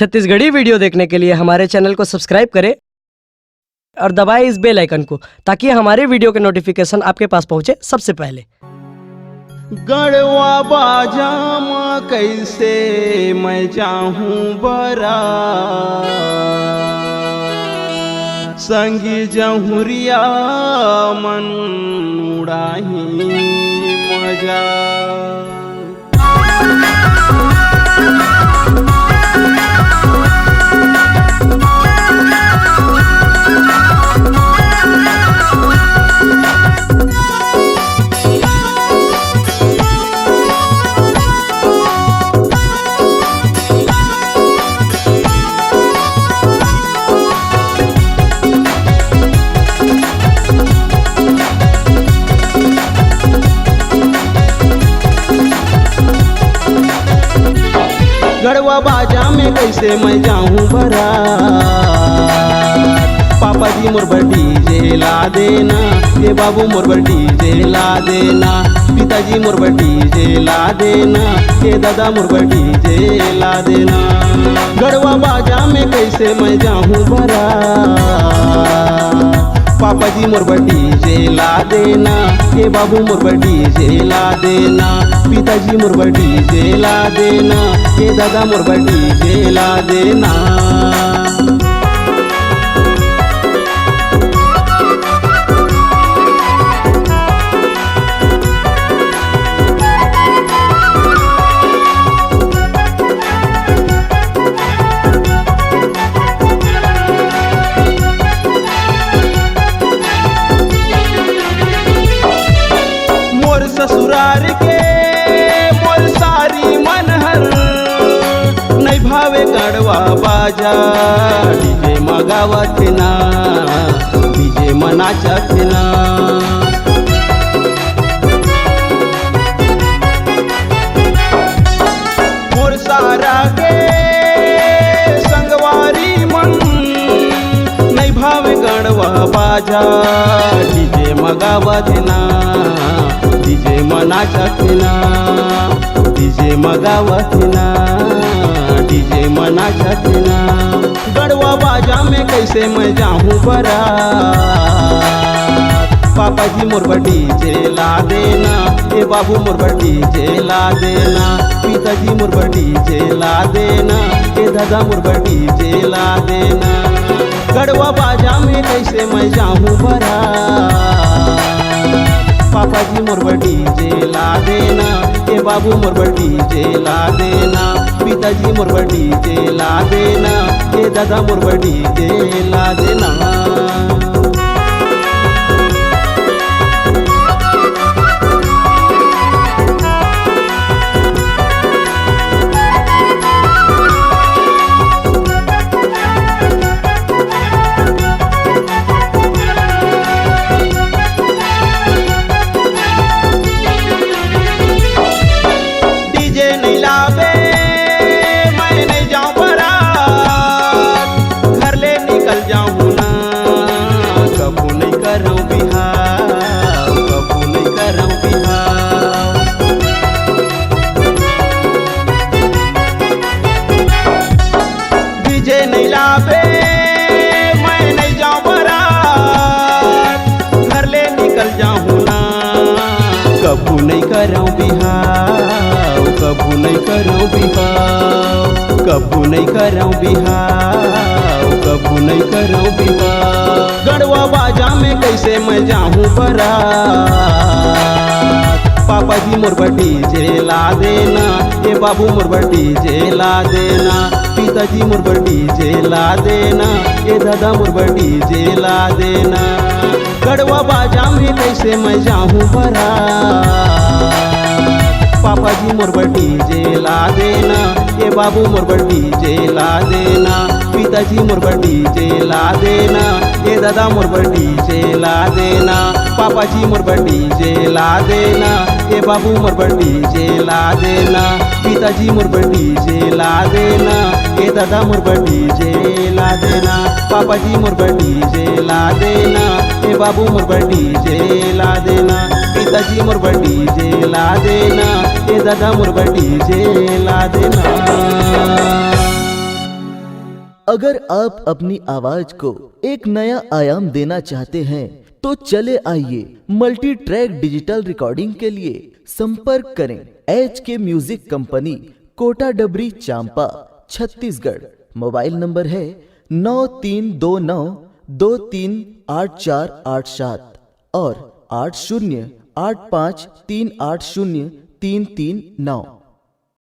Chhattisgarhi video देखने के लिए हमारे चैनल को सब्सक्राइब करें और दबाएं इस बेल आइकन को ताकि हमारे वीडियो के नोटिफिकेशन आपके पास पहुंचे सबसे पहले। गढ़वा बाजामा कैसे मैं चाहूँ बरा संगी जहुरिया मन उड़ाही मजा। गढ़वा बाजा में कैसे मैं जाऊं बारात, पापा जी मोर बर डीजे ला देना, ये बाबू मोर बर डीजे ला देना, पिताजी मोर बर डीजे ला देना, ये दादा मोर बर डीजे ला देना। गढ़वा बाजा में कैसे मैं जाऊं बारात, पापा जी मोर बर डीजे ला देना, ये बाबू मोर बर डीजे ला देना, पिताजी मोर बर डीजे ला देना, ये दादा मोर बर डीजे ला देना। ससुरार के मोर सारी मनहर नहीं भावे गढ़वा बाजा, डीजे मगावत ना डीजे मनाचत ना। मोर सारा के संगवारी मन नहीं भावे गढ़वा बाजा, डीजे मगावत ना डीजे मनाचत ना डीजे मगावत ना डीजे मनाचत ना। गढ़वा बाजा में कैसे मैं जाऊं बारात, पापा जी मोर बर डीजे ला देना, ये बाबू मोर बर डीजे ला देना, पिताजी मोर बर डीजे ला देना, ये दादा मोर बर डीजे ला देना। गढ़वा बाजा में कैसे मैं जाऊं बारात, पापा जी मोर बर डीजे ला देना, ये बाबू मोर बर डीजे ला देना, पिताजी मोर बर डीजे ला देना, ये दादा मोर बर डीजे ला देना। कबू नहीं करऊं बिहाव, कबू नहीं करऊं बिहाव, कबू नहीं करऊं बिहाव, कबू नहीं करऊं बिहाव। गढ़वा बाजा में कैसे मैं जाऊं बारात, पापा जी मोर बर डीजे ला देना, ये बाबू मोर बर डीजे ला देना, पिताजी मोर बर डीजे ला देना, ये दादा मोर बर डीजे ला देना। गढ़वा बाजा में कैसे मैं जाऊं बारात, पापा जी मोर बर डीजे ला देना, ये बाबू मोर बर डीजे ला देना, पिताजी मोर बर डीजे ला देना, ये दादा मोर बर डीजे ला देना, पापा जी मोर बर डीजे ला देना, ये बाबू मोर बर डीजे ला देना, पिताजी मोर बर डीजे ला देना, ये दादा मोर बर डीजे ला देना, पापा जी मोर बर डीजे ला देना, ये बाबू मोर बर डीजे ला देना, पिताजी मोर बर डीजे ला देना, ये दादा मोर बर डीजे ला देना। अगर आप अपनी आवाज को एक नया आयाम देना चाहते हैं तो चले आइए मल्टी ट्रैक डिजिटल रिकॉर्डिंग के लिए संपर्क करें HK म्यूजिक कंपनी, कोटा डबरी, चांपा, छत्तीसगढ़। मोबाइल नंबर है 9329238487 और 8085380339।